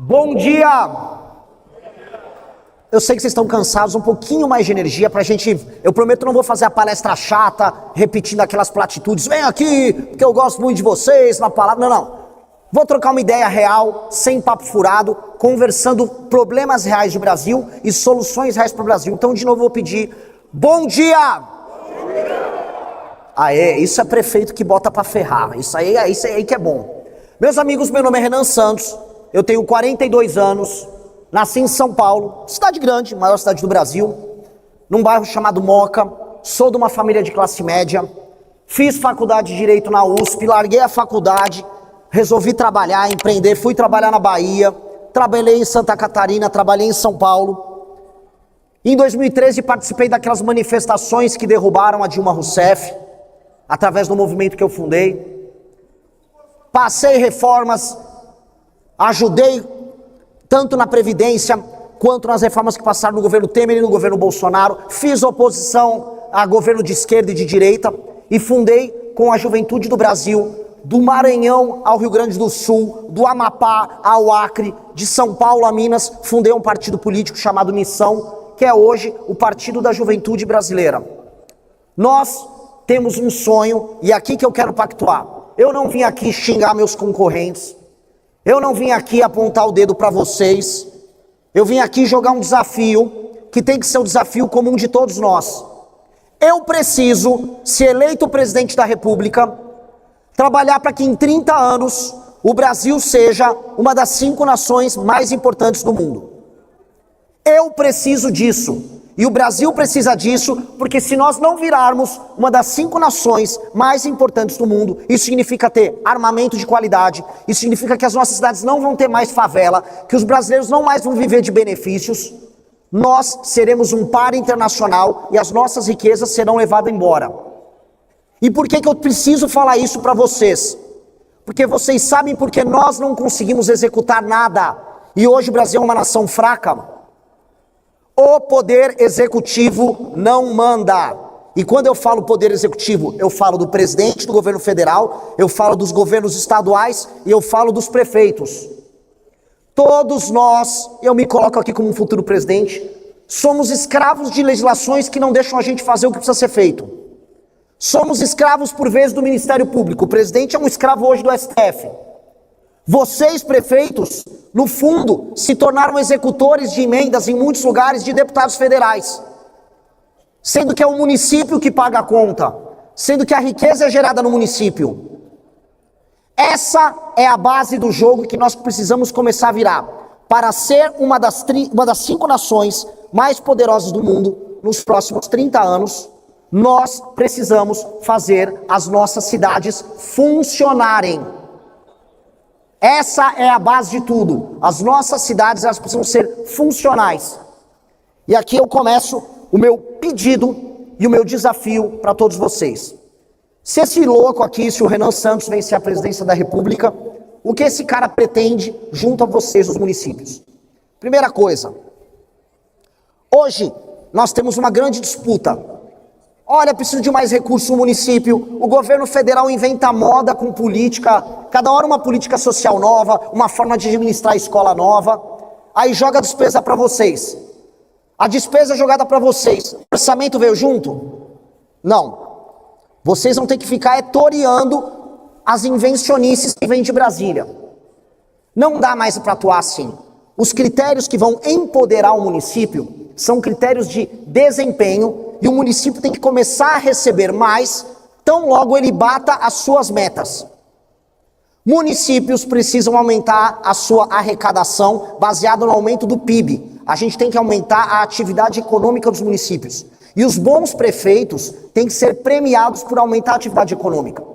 Bom dia! Eu sei que vocês estão cansados, um pouquinho mais de energia pra gente... Eu prometo que não vou fazer a palestra chata, repetindo aquelas platitudes. Vem aqui, porque eu gosto muito de vocês, na palavra... Não. Vou trocar uma ideia real, sem papo furado, conversando problemas reais do Brasil e soluções reais para o Brasil. Então, de novo, eu vou pedir... Bom dia! Bom dia! Aê, isso é prefeito que bota pra ferrar. Isso aí que é bom. Meus amigos, meu nome é Renan Santos. Eu tenho 42 anos. Nasci em São Paulo, cidade grande, maior cidade do Brasil, num bairro chamado Moca. Sou de uma família de classe média. Fiz faculdade de Direito na USP, larguei a faculdade, resolvi trabalhar, empreender, fui trabalhar na Bahia, trabalhei em Santa Catarina, trabalhei em São Paulo. Em 2013 participei daquelas manifestações que derrubaram a Dilma Rousseff, através do movimento que eu fundei. Passei reformas, ajudei tanto na Previdência, quanto nas reformas que passaram no governo Temer e no governo Bolsonaro. Fiz oposição a governo de esquerda e de direita e fundei com a juventude do Brasil, do Maranhão ao Rio Grande do Sul, do Amapá ao Acre, de São Paulo a Minas, fundei um partido político chamado Missão, que é hoje o Partido da Juventude Brasileira. Nós temos um sonho e é aqui que eu quero pactuar. Eu não vim aqui xingar meus concorrentes. Eu não vim aqui apontar o dedo para vocês. Eu vim aqui jogar um desafio que tem que ser o desafio comum de todos nós. Eu preciso, se eleito presidente da República, trabalhar para que em 30 anos o Brasil seja uma das 5 nações mais importantes do mundo. Eu preciso disso. E o Brasil precisa disso, porque se nós não virarmos uma das 5 nações mais importantes do mundo, isso significa ter armamento de qualidade, isso significa que as nossas cidades não vão ter mais favela, que os brasileiros não mais vão viver de benefícios, nós seremos um par internacional e as nossas riquezas serão levadas embora. E por que eu preciso falar isso para vocês? Porque vocês sabem porque nós não conseguimos executar nada, e hoje o Brasil é uma nação fraca. O poder executivo não manda. E quando eu falo poder executivo, eu falo do presidente do governo federal, eu falo dos governos estaduais e eu falo dos prefeitos. Todos nós, eu me coloco aqui como um futuro presidente, somos escravos de legislações que não deixam a gente fazer o que precisa ser feito. Somos escravos por vezes do Ministério Público. O presidente é um escravo hoje do STF. Vocês, prefeitos, no fundo, se tornaram executores de emendas em muitos lugares de deputados federais. Sendo que é o município que paga a conta. Sendo que a riqueza é gerada no município. Essa é a base do jogo que nós precisamos começar a virar. Para ser uma das 5 nações mais poderosas do mundo, nos próximos 30 anos, nós precisamos fazer as nossas cidades funcionarem. Essa é a base de tudo. As nossas cidades, elas precisam ser funcionais. E aqui eu começo o meu pedido e o meu desafio para todos vocês. Se esse louco aqui, se o Renan Santos vencer a presidência da República, o que esse cara pretende junto a vocês, os municípios? Primeira coisa, hoje nós temos uma grande disputa. Olha, preciso de mais recursos no município, o governo federal inventa moda com política, cada hora uma política social nova, uma forma de administrar a escola nova, aí joga a despesa para vocês. A despesa jogada para vocês, o orçamento veio junto? Não. Vocês vão ter que ficar toreando as invencionices que vêm de Brasília. Não dá mais para atuar assim. Os critérios que vão empoderar o município são critérios de desempenho e o município tem que começar a receber mais, tão logo ele bata as suas metas. Municípios precisam aumentar a sua arrecadação baseado no aumento do PIB. A gente tem que aumentar a atividade econômica dos municípios. E os bons prefeitos têm que ser premiados por aumentar a atividade econômica.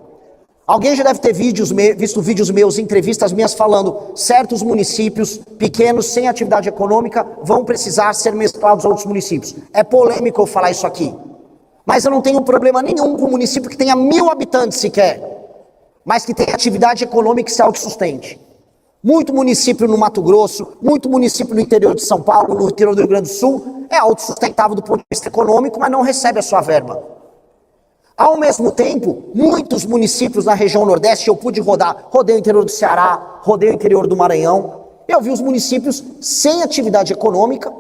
Alguém já deve ter visto vídeos meus, entrevistas minhas falando certos municípios pequenos sem atividade econômica vão precisar ser mesclados a outros municípios. É polêmico eu falar isso aqui. Mas eu não tenho problema nenhum com um município que tenha 1000 habitantes sequer, mas que tenha atividade econômica e se autossustente. Muito município no Mato Grosso, muito município no interior de São Paulo, no interior do Rio Grande do Sul, é autossustentável do ponto de vista econômico, mas não recebe a sua verba. Ao mesmo tempo, muitos municípios na região Nordeste, eu pude rodar, rodei o interior do Ceará, rodei o interior do Maranhão, Eu vi os municípios sem atividade econômica,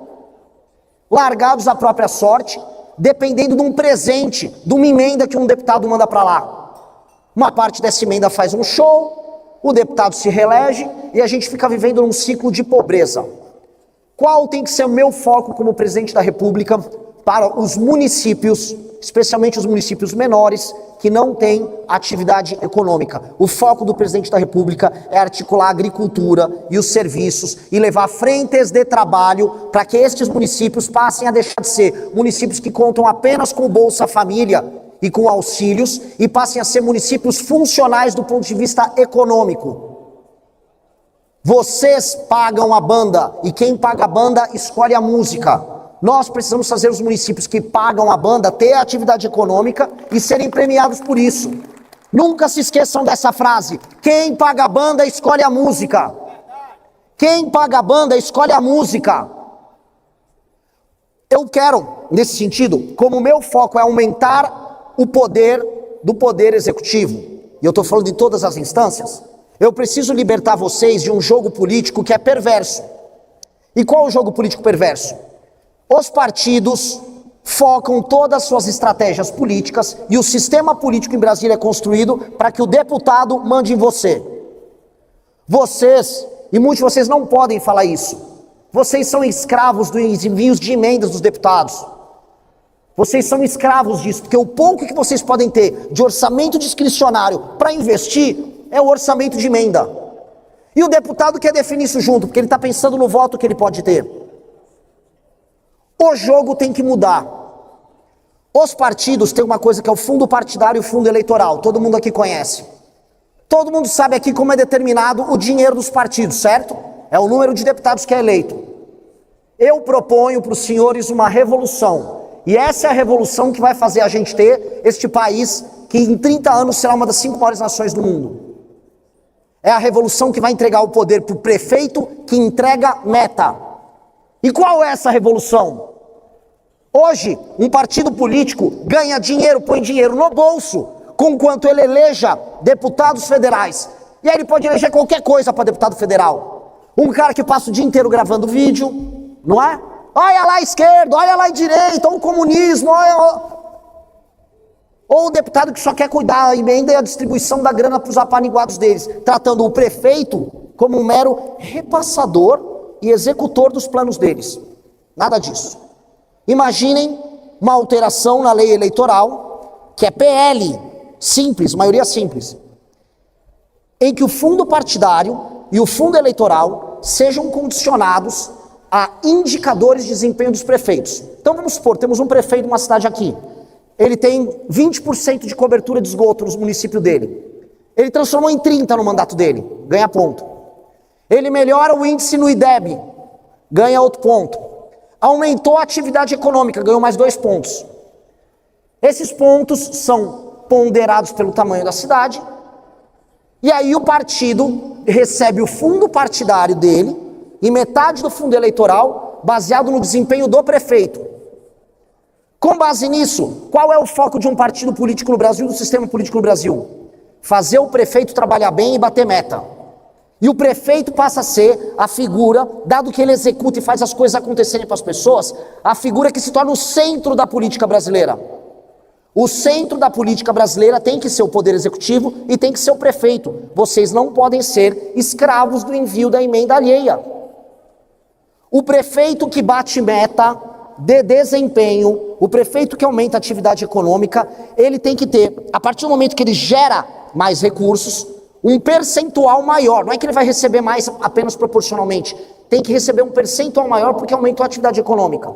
largados à própria sorte, dependendo de um presente, de uma emenda que um deputado manda para lá. Uma parte dessa emenda faz um show, o deputado se reelege e a gente fica vivendo num ciclo de pobreza. Qual tem que ser o meu foco como presidente da República para os municípios, especialmente os municípios menores, que não têm atividade econômica? O foco do presidente da República é articular a agricultura e os serviços e levar frentes de trabalho para que estes municípios passem a deixar de ser municípios que contam apenas com o Bolsa Família e com auxílios e passem a ser municípios funcionais do ponto de vista econômico. Vocês pagam a banda e quem paga a banda escolhe a música. Nós precisamos fazer os municípios que pagam a banda ter atividade econômica e serem premiados por isso. Nunca se esqueçam dessa frase: quem paga a banda escolhe a música. Quem paga a banda escolhe a música. Eu quero, nesse sentido, como meu foco é aumentar o poder do poder executivo, e eu estou falando de todas as instâncias, eu preciso libertar vocês de um jogo político que é perverso. E qual é o jogo político perverso? Os partidos focam todas as suas estratégias políticas e o sistema político em Brasília é construído para que o deputado mande em você. Vocês, e muitos de vocês não podem falar isso, vocês são escravos dos envios de emendas dos deputados. Vocês são escravos disso, porque o pouco que vocês podem ter de orçamento discricionário para investir é o orçamento de emenda. E o deputado quer definir isso junto, porque ele está pensando no voto que ele pode ter. O jogo tem que mudar. Os partidos têm uma coisa que é o fundo partidário e o fundo eleitoral. Todo mundo aqui conhece. Todo mundo sabe aqui como é determinado o dinheiro dos partidos, certo? É o número de deputados que é eleito. Eu proponho para os senhores uma revolução. E essa é a revolução que vai fazer a gente ter este país que em 30 anos será uma das 5 maiores nações do mundo. É a revolução que vai entregar o poder para o prefeito que entrega meta. E qual é essa revolução? Hoje, um partido político ganha dinheiro, põe dinheiro no bolso, conquanto ele eleja deputados federais. E aí ele pode eleger qualquer coisa para deputado federal. Um cara que passa o dia inteiro gravando vídeo, não é? Olha lá a esquerda, olha lá a direita, olha o comunismo, olha... Ou o deputado que só quer cuidar da emenda e a distribuição da grana para os apaniguados deles, tratando o prefeito como um mero repassador e executor dos planos deles. Nada disso. Imaginem uma alteração na lei eleitoral, que é PL, simples, maioria simples, em que o fundo partidário e o fundo eleitoral sejam condicionados a indicadores de desempenho dos prefeitos. Então vamos supor, temos um prefeito de uma cidade aqui, ele tem 20% de cobertura de esgoto no município dele. Ele transformou em 30% no mandato dele, ganha ponto. Ele melhora o índice no IDEB, ganha outro ponto. Aumentou a atividade econômica, ganhou mais 2 pontos. Esses pontos são ponderados pelo tamanho da cidade, e aí o partido recebe o fundo partidário dele e metade do fundo eleitoral baseado no desempenho do prefeito. Com base nisso, qual é o foco de um partido político no Brasil, do sistema político no Brasil? Fazer o prefeito trabalhar bem e bater meta. E o prefeito passa a ser a figura, dado que ele executa e faz as coisas acontecerem para as pessoas, a figura que se torna o centro da política brasileira. O centro da política brasileira tem que ser o poder executivo e tem que ser o prefeito. Vocês não podem ser escravos do envio da emenda alheia. O prefeito que bate meta de desempenho, o prefeito que aumenta a atividade econômica, ele tem que ter, a partir do momento que ele gera mais recursos, um percentual maior. Não é que ele vai receber mais apenas proporcionalmente, tem que receber um percentual maior porque aumentou a atividade econômica.